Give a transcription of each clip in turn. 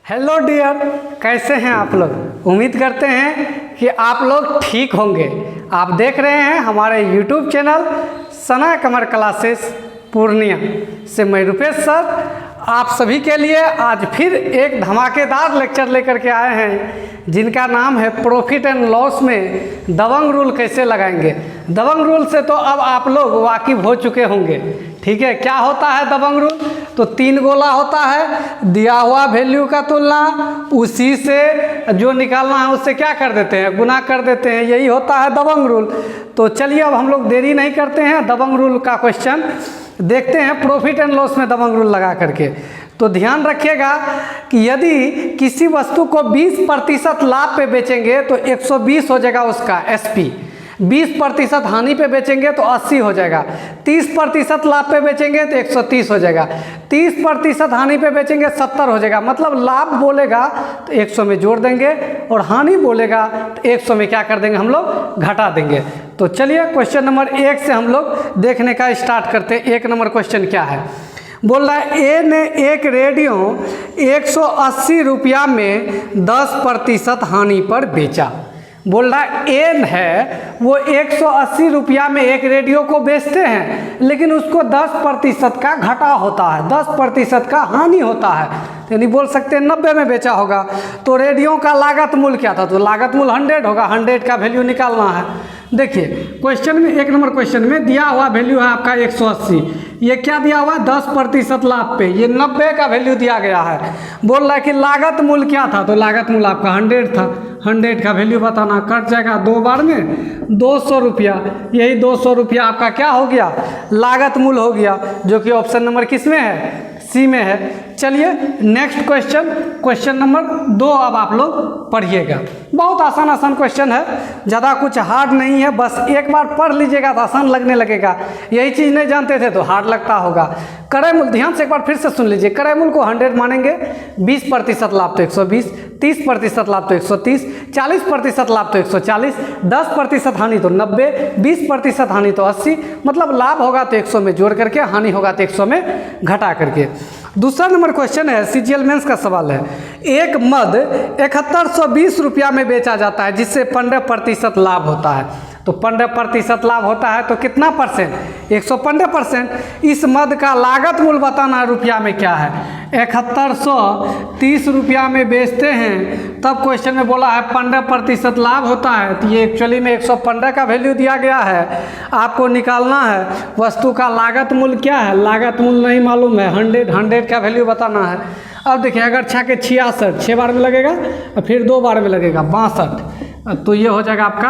Hello dear, कैसे हैं आप लोग। उम्मीद करते हैं कि आप लोग ठीक होंगे। आप देख रहे हैं हमारे यूट्यूब चैनल सना कमर क्लासेस पूर्णिया से। मैं रुपेश सर आप सभी के लिए आज फिर एक धमाकेदार लेक्चर लेकर के आए हैं, जिनका नाम है प्रॉफिट एंड लॉस में दबंग रूल कैसे लगाएंगे। दबंग रूल से तो अब आप लोग वाकिफ हो चुके होंगे, ठीक है। क्या होता है दबंग रूल? तो 3 गोला होता है, दिया हुआ वैल्यू का तुलना, उसी से जो निकालना है उससे क्या कर देते हैं, गुना कर देते हैं। यही होता है दबंग रूल। तो चलिए अब हम लोग देरी नहीं करते हैं, दबंग रूल का क्वेश्चन देखते हैं प्रॉफिट एंड लॉस में दबंग रूल लगा करके। तो ध्यान रखिएगा कि यदि किसी वस्तु को 20% लाभ पे बेचेंगे तो 120 हो जाएगा उसका एसपी, 20% हानि पे बेचेंगे तो 80 हो जाएगा, 30% लाभ पे बेचेंगे तो 130 हो जाएगा, 30% हानि पे बेचेंगे 70 हो जाएगा। मतलब लाभ बोलेगा तो 100 में जोड़ देंगे और हानि बोलेगा तो 100 में क्या कर देंगे, हम लोग घटा देंगे। तो चलिए क्वेश्चन नंबर 1 से हम लोग देखने का स्टार्ट करते हैं। 1 नंबर क्वेश्चन क्या है, बोल रहा है ए ने एक रेडियो 180 रुपया में 10% हानि पर बेचा। बोल रहा है ए है वो 180 रुपया में एक रेडियो को बेचते हैं, लेकिन उसको 10% का घाटा होता है, 10% का हानि होता है। यानी बोल सकते हैं 90 में बेचा होगा। तो रेडियो का लागत मूल्य क्या था? तो लागत मूल्य 100 होगा, 100 का वैल्यू निकालना है। देखिए क्वेश्चन में 1 नंबर क्वेश्चन में दिया हुआ वैल्यू है आपका 180, ये क्या दिया हुआ है 10% लाभ पे, ये 90 का वैल्यू दिया गया है। बोल रहा है कि लागत मूल्य क्या था? तो लागत मूल्य आपका 100 था, 100 का वैल्यू बताना, कट जाएगा 2 बार में 200 रुपया। यही 200 रुपया आपका क्या हो गया, लागत मूल्य हो गया, जो कि ऑप्शन नंबर किस में है, सी में है। चलिए नेक्स्ट क्वेश्चन, क्वेश्चन नंबर 2 अब आप लोग पढ़िएगा। बहुत आसान आसान क्वेश्चन है, ज़्यादा कुछ हार्ड नहीं है, बस एक बार पढ़ लीजिएगा तो आसान लगने लगेगा। यही चीज़ नहीं जानते थे तो हार्ड लगता होगा। क्रय मूल्य ध्यान से एक बार फिर से सुन लीजिए। क्रय मूल्य को 100 मानेंगे, 20% लाभ तो 120, 30% लाभ तो 130, 40% लाभ तो 140, 10% हानि तो 90, 20% हानि तो 80। मतलब लाभ होगा तो 100 में जोड़ करके, हानि होगा तो 100 में घटा करके। दूसरा नंबर क्वेश्चन है, सीजीएल मेंस का सवाल है। एक मद 7120 रुपया में बेचा जाता है, जिससे 15% लाभ होता है। तो 15% लाभ होता है तो कितना परसेंट, 115%। इस मद का लागत मूल्य बताना रुपया में क्या है। 7130 रुपया में बेचते हैं, तब क्वेश्चन में बोला है 15% लाभ होता है, तो ये एक्चुअली में 115 का वैल्यू दिया गया है। आपको निकालना है वस्तु का लागत मूल्य क्या है, लागत मूल्य नहीं मालूम है, 100 का वैल्यू बताना है। अब देखिए अगर 6 के 66 6 बार में लगेगा और फिर 2 बार में लगेगा 62, तो ये हो जाएगा आपका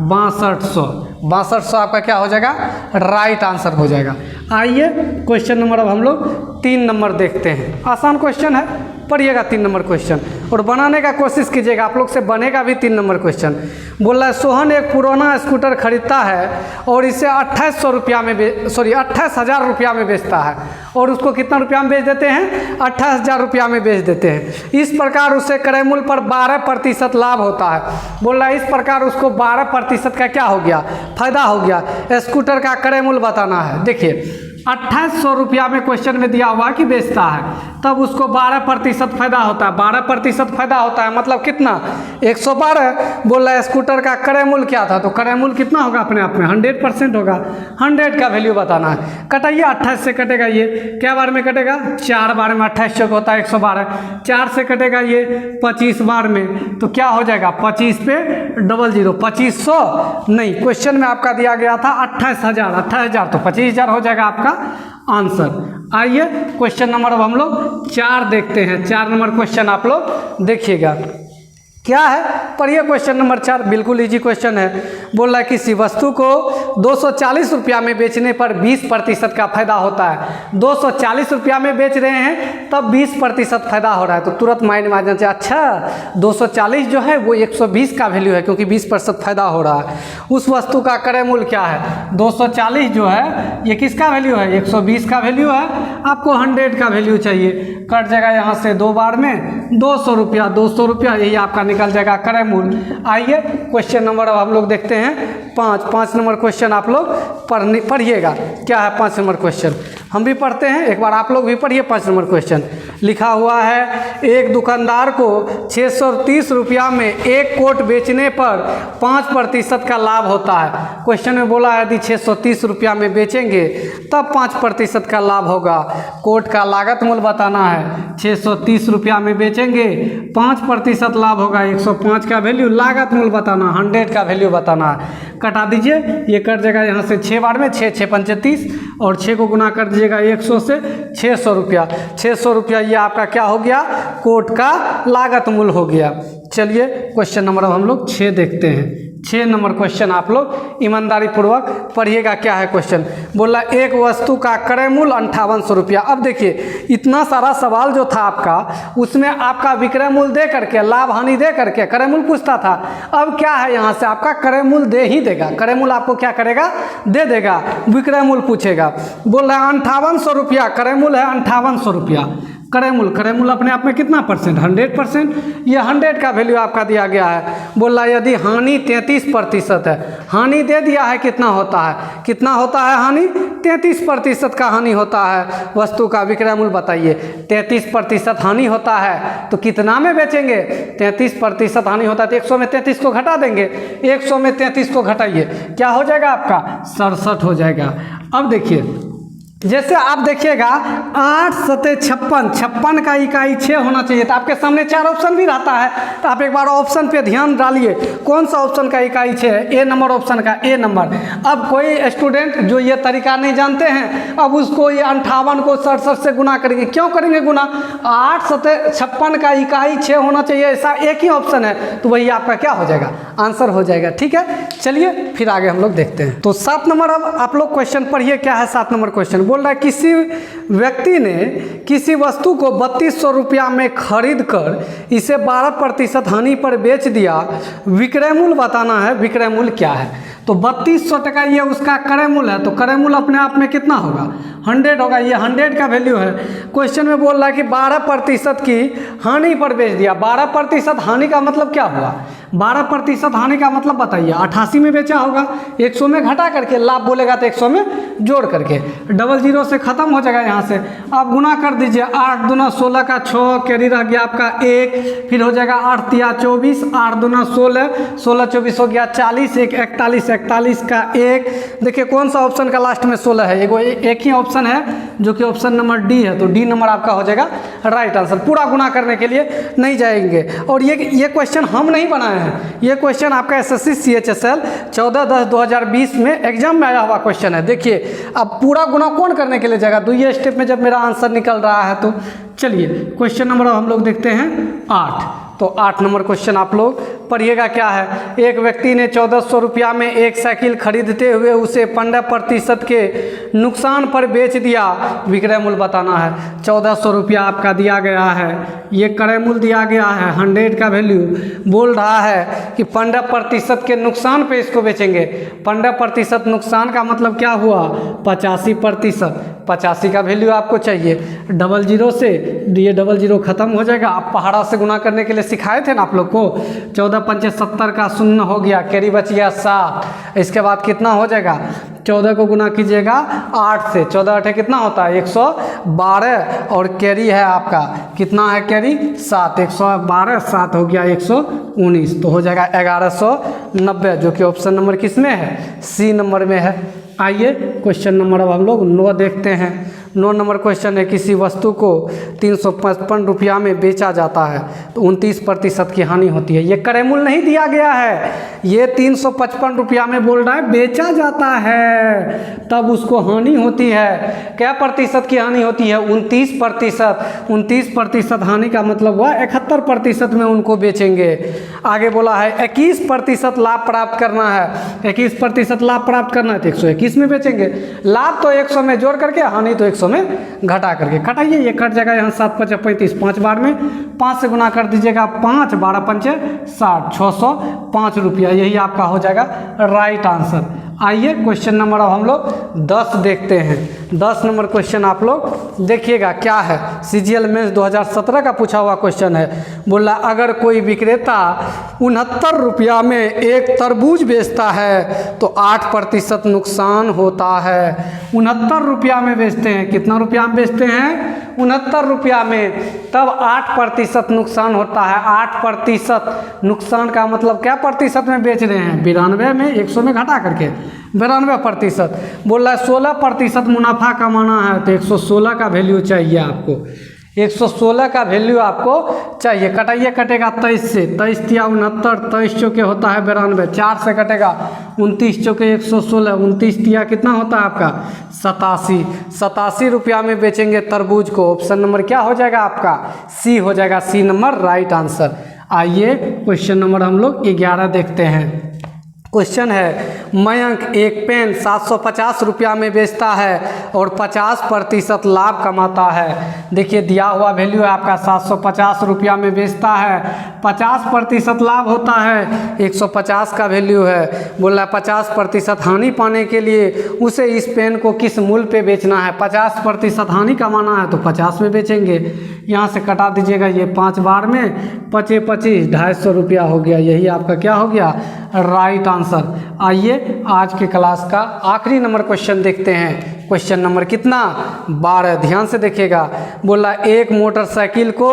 6200। 6200 आपका क्या हो जाएगा, राइट आंसर हो जाएगा। आइए क्वेश्चन नंबर अब हम लोग 3 नंबर देखते हैं। आसान क्वेश्चन है, पढ़िएगा 3 नंबर क्वेश्चन और बनाने का कोशिश कीजिएगा, आप लोग से बनेगा भी 3 नंबर क्वेश्चन। बोल रहा है सोहन एक पुराना स्कूटर खरीदता है और इसे 2800 रुपया में 28,000 रुपया में बेचता है, और उसको कितना रुपया में बेच देते हैं, 28,000 रुपया में बेच देते हैं। इस प्रकार उसे क्रय मूल्य पर 12% लाभ होता है। बोल रहा है इस प्रकार उसको 12% का क्या हो गया, फायदा हो गया। स्कूटर का क्रय मूल्य बताना है। देखिए 2800 रुपया में क्वेश्चन में दिया हुआ कि बेचता है, तब उसको 12% फायदा होता है। 12% फायदा होता है मतलब कितना, 112। बोल रहा है स्कूटर का क्रय मूल्य क्या था, तो क्रय मूल्य कितना होगा, अपने आप में 100% होगा। 100 का वैल्यू बताना है। कटाइए 28 से कटेगा, ये क्या बार में कटेगा, 4 बार में। 28 चौक होता है 112, 4 से कटेगा ये 25 बार में, तो क्या हो जाएगा 25 पे 00, 2500 नहीं, क्वेश्चन में आपका दिया गया था 28,000, 28,000 तो 25,000 हो जाएगा आपका आंसर। आइए क्वेश्चन नंबर अब हम लोग 4 देखते हैं। 4 नंबर क्वेश्चन आप लोग देखिएगा क्या है, पढ़िए क्वेश्चन नंबर 4, बिल्कुल इजी क्वेश्चन है। बोल रहा है किसी वस्तु को 240 रुपया में बेचने पर 20% का फायदा होता है। 240 रुपया में बेच रहे हैं तब 20% फायदा हो रहा है, तो तुरंत माइंड में आ जाना चाहिए, अच्छा 240 जो है वो 120 का वैल्यू है, क्योंकि 20% फायदा हो रहा है। उस वस्तु का क्रय मूल्य क्या है, 240 जो है ये किसका वैल्यू है, 120 का वैल्यू है। आपको 100 का वैल्यू चाहिए, कट जाएगा यहाँ से 2 बार में 200 रुपया, 200 रुपया यही आपका निकल जाएगा क्रय मूल्य। आइए क्वेश्चन नंबर अब हम लोग देखते हैं 5 नंबर क्वेश्चन आप लोग पढ़िएगा क्या है 5 नंबर क्वेश्चन। हम भी पढ़ते हैं, एक बार आप लोग भी पढ़िए 5 नंबर क्वेश्चन। लिखा हुआ है एक दुकानदार को 630 रुपया में एक कोट बेचने पर 5% का लाभ होता है। क्वेश्चन में बोला यदि 630 रुपया में बेचेंगे तब 5% का लाभ होगा। कोट का लागत मूल्य बताना है। 630 रुपया में बेचेंगे 5% लाभ होगा। 105 का वैल्यू लागत मूल्य बताना, 100 का वैल्यू बताना है। कटा दीजिए, ये कट जाएगा यहाँ से 6 बार में, 6 6 पंचे 30 और 6 को गुना कर दीजिएगा 100 से, 600 रुपया। 600 रुपया ये आपका क्या हो गया, कोट का लागत मूल्य हो गया। चलिए क्वेश्चन नंबर अब हम लोग 6 देखते हैं। 6 नंबर क्वेश्चन आप लोग ईमानदारी पूर्वक पढ़िएगा। क्या है क्वेश्चन, बोला एक वस्तु का क्रय मूल्य 5800 रुपया। अब देखिए इतना सारा सवाल जो था आपका, उसमें आपका विक्रय मूल्य दे करके, लाभ हानि दे करके क्रय मूल्य पूछता था। अब क्या है, यहाँ से आपका क्रय मूल्य दे ही देगा। क्रय मूल्य आपको क्या करेगा, दे देगा। विक्रय मूल्य पूछेगा, बोल रहा है 5800 रुपया क्रय मूल्य है, 5800 रुपया क्रय मूल्य अपने आप में कितना परसेंट, 100%। ये 100 का वैल्यू आपका दिया गया है। बोल रहा है यदि हानि 33% है, हानि दे दिया है कितना होता है, कितना होता है हानि, 33% का हानि होता है। वस्तु का विक्रय मूल्य बताइए। 33% हानि होता है तो कितना में बेचेंगे, 33% हानि होता है तो 100 में 33 को घटा देंगे। 100 में 33 को घटाइए, क्या हो जाएगा आपका, 67 हो जाएगा। अब देखिए जैसे आप देखिएगा 8 सते 56, 56 का इकाई 6 होना चाहिए। तो आपके सामने 4 ऑप्शन भी रहता है, तो आप एक बार ऑप्शन पे ध्यान डालिए। कौन सा ऑप्शन का इकाई 6 है, ए नंबर ऑप्शन का, ए नंबर। अब कोई स्टूडेंट जो ये तरीका नहीं जानते हैं, अब उसको ये 58 को 67 से गुना करेंगे। क्यों करेंगे गुना, 8 सते 56 का इकाई 6 होना चाहिए, ऐसा एक ही ऑप्शन है, तो वही आपका क्या हो जाएगा, आंसर हो जाएगा। ठीक है, चलिए फिर आगे हम लोग देखते हैं। तो 7 नंबर अब आप लोग क्वेश्चन पढ़िए। क्या है 7 नंबर क्वेश्चन, बोल रहा है किसी व्यक्ति ने किसी वस्तु को 3200 रुपया में खरीद कर इसे 12% हानि पर बेच दिया। विक्रय मूल्य बताना है, विक्रय मूल्य क्या है। तो 3200 टका ये उसका क्रय मूल्य है, तो क्रय मूल्य अपने आप में कितना होगा, 100 होगा। ये 100 का वैल्यू है। क्वेश्चन में बोल रहा है कि 12% की हानि पर बेच दिया। 12% हानि का मतलब क्या हुआ, 12% हानि का मतलब बताइए, 88 में बेचा होगा, 100 में घटा करके, लाभ बोलेगा तो 100 में जोड़ करके, 00 से खत्म हो जाएगा। यहाँ से आप गुना कर दीजिए, 8 दूना 16 का 6, कैरी रह गया आपका 1, फिर हो जाएगा 8 तिया 24, 8 दूना 16, 16 24 हो गया 40, 1 41, 41 का 1। देखिए कौन सा ऑप्शन का लास्ट में 16 है, एक ही ऑप्शन है जो कि ऑप्शन नंबर डी है, तो डी नंबर आपका हो जाएगा राइट आंसर। पूरा गुना करने के लिए नहीं जाएंगे। और ये क्वेश्चन हम नहीं बनाए हैं, ये क्वेश्चन आपका एसएससी CHSL 14/10/2020 में एग्जाम में आया हुआ क्वेश्चन है। देखिए अब पूरा गुना कौन करने के लिए जाएगा, 2 स्टेप में जब मेरा आंसर निकल रहा है। तो चलिए क्वेश्चन नंबर हम लोग देखते हैं 8। तो 8 नंबर क्वेश्चन आप लोग पढ़िएगा। क्या है, एक व्यक्ति ने 1400 रुपया में एक साइकिल खरीदते हुए उसे 15% के नुकसान पर बेच दिया। विक्रय मूल्य बताना है। 1400 रुपया आपका दिया गया है, ये क्रय मूल्य दिया गया है, 100 का वैल्यू बोल रहा है कि 15% के नुकसान पे इसको बेचेंगे। 15% नुकसान का मतलब क्या हुआ, 85%। 85 का वैल्यू आपको चाहिए। 00 से ये 00 खत्म हो जाएगा। आप पहाड़ा से गुना करने के लिए सिखाए थे ना आप लोग को। 14 पंचे 70 का 0 हो गया, कैरी बच गया 7। इसके बाद कितना हो जाएगा, 14 को गुना कीजिएगा 8 से, 14 8 कितना होता है 112, और कैरी है आपका कितना है, कैरी 7, 112 7 हो गया 119, तो हो जाएगा 1190, जो कि ऑप्शन नंबर किस में है, सी नंबर में है। आइए क्वेश्चन नंबर अब हम लोग 9 देखते हैं। 9 नंबर क्वेश्चन है, किसी वस्तु को 355 रुपया में बेचा जाता है तो 29% की हानि होती है। ये क्रय मूल्य नहीं दिया गया है, ये 355 रुपया में बोल रहा है बेचा जाता है, तब उसको हानि होती है। क्या प्रतिशत की हानि होती है, 29%। 29% हानि का मतलब हुआ 71% में उनको बेचेंगे। आगे बोला है 21% लाभ प्राप्त करना है। 21% लाभ प्राप्त करना है तो 121 में बेचेंगे। लाभ तो 100 में जोड़ करके, हानि तो 100 में घटा करके। घटाइए, ये कट जाएगा यहाँ 7 5 35, 5 बार में 5 से गुना कर दीजिएगा 5, 12 पंचे 60, 605 रुपया, यही आपका हो जाएगा राइट आंसर। आइए क्वेश्चन नंबर अब हम लोग 10 देखते हैं। 10 नंबर क्वेश्चन आप लोग देखिएगा। क्या है, CGL मेंस 2017 का पूछा हुआ क्वेश्चन है। बोला अगर कोई विक्रेता 69 रुपया में एक तरबूज बेचता है तो 8% नुकसान होता है। 69 रुपया में बेचते हैं, कितना रुपया में बेचते हैं, 69 रुपया में, तब 8% नुकसान होता है। 8% नुकसान का मतलब क्या प्रतिशत में बेच रहे हैं? 92 में 100 में घटा करके 92%। बोल रहा है 16% मुनाफा कमाना है, तो 116 का वैल्यू चाहिए आपको। 116 का वैल्यू आपको चाहिए। कटाइए, कटेगा 23 से, 23 तिया 69, 23 चौके होता है 92, 4 से कटेगा 29 चौके 116, 29 तिया कितना होता है आपका? 87। 87 रुपया में बेचेंगे तरबूज को। ऑप्शन नंबर क्या हो जाएगा आपका? सी हो जाएगा, सी नंबर राइट आंसर। आइए क्वेश्चन नंबर हम लोग 11 देखते हैं। क्वेश्चन है, मयंक एक पेन 750 रुपया में बेचता है और 50% लाभ कमाता है। देखिए दिया हुआ वैल्यू है आपका 750 रुपया में बेचता है, 50% लाभ होता है, 150 का वैल्यू है। बोल रहा है 50% हानि पाने के लिए उसे इस पेन को किस मूल्य पे बेचना है? 50% हानि कमाना है तो 50 में बेचेंगे। यहाँ से कटा दीजिएगा, ये 5 बार में 25 25 250 रुपया हो गया। यही आपका क्या हो गया? Right answer. आइए आज के क्लास का आखिरी नंबर क्वेश्चन देखते हैं। क्वेश्चन नंबर कितना? 12। ध्यान से देखिएगा। बोला एक मोटरसाइकिल को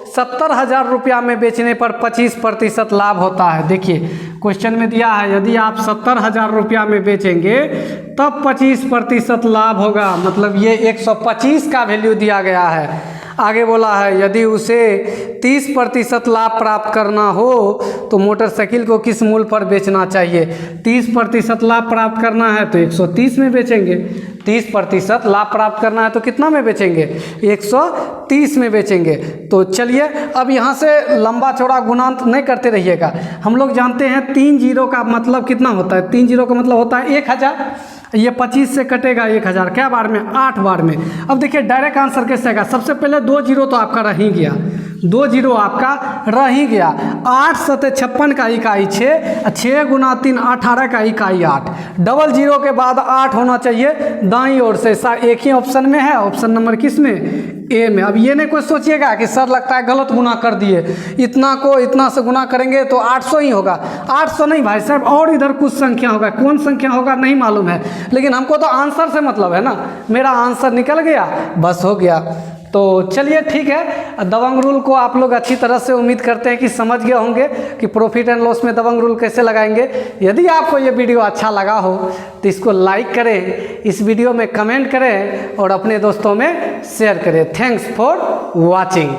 70,000 रुपया में बेचने पर 25% लाभ होता है। देखिए क्वेश्चन में दिया है यदि आप 70,000 रुपया में बेचेंगे तब 25% लाभ होगा, मतलब ये 125 का वैल्यू दिया गया है। आगे बोला है यदि उसे 30% लाभ प्राप्त करना हो तो मोटरसाइकिल को किस मूल्य पर बेचना चाहिए? 30% लाभ प्राप्त करना है तो 130 में बेचेंगे। 30% लाभ प्राप्त करना है तो कितना में बेचेंगे? 130 में बेचेंगे। तो चलिए अब यहाँ से लंबा चौड़ा गुणांत नहीं करते रहिएगा। हम लोग जानते हैं 3 जीरो का मतलब कितना होता है? 3 जीरो का मतलब होता है 1000। ये 25 से कटेगा 1000 क्या बार में? 8 बार में। अब देखिए डायरेक्ट आंसर कैसे आएगा? सबसे पहले 2 जीरो तो आपका रह ही गया, 2 जीरो आपका रह ही गया। 8 सते 56 का इकाई 6, 6 गुना 3 18 का इकाई 8। डबल जीरो के बाद 8 होना चाहिए दाईं ओर से। एक ही ऑप्शन में है, ऑप्शन नंबर किस में? ए में। अब ये नहीं कोई सोचिएगा कि सर लगता है गलत गुना कर दिए, इतना को इतना से गुना करेंगे तो 800 ही होगा। 800 नहीं भाई साहब, और इधर कुछ संख्या होगा, कौन संख्या होगा नहीं मालूम है, लेकिन हमको तो आंसर से मतलब है ना। मेरा आंसर निकल गया, बस हो गया। तो चलिए ठीक है, दबंग रूल को आप लोग अच्छी तरह से उम्मीद करते हैं कि समझ गए होंगे कि प्रॉफिट एंड लॉस में दबंग रूल कैसे लगाएंगे। यदि आपको ये वीडियो अच्छा लगा हो तो इसको लाइक करें, इस वीडियो में कमेंट करें और अपने दोस्तों में शेयर करें। Thanks for watching.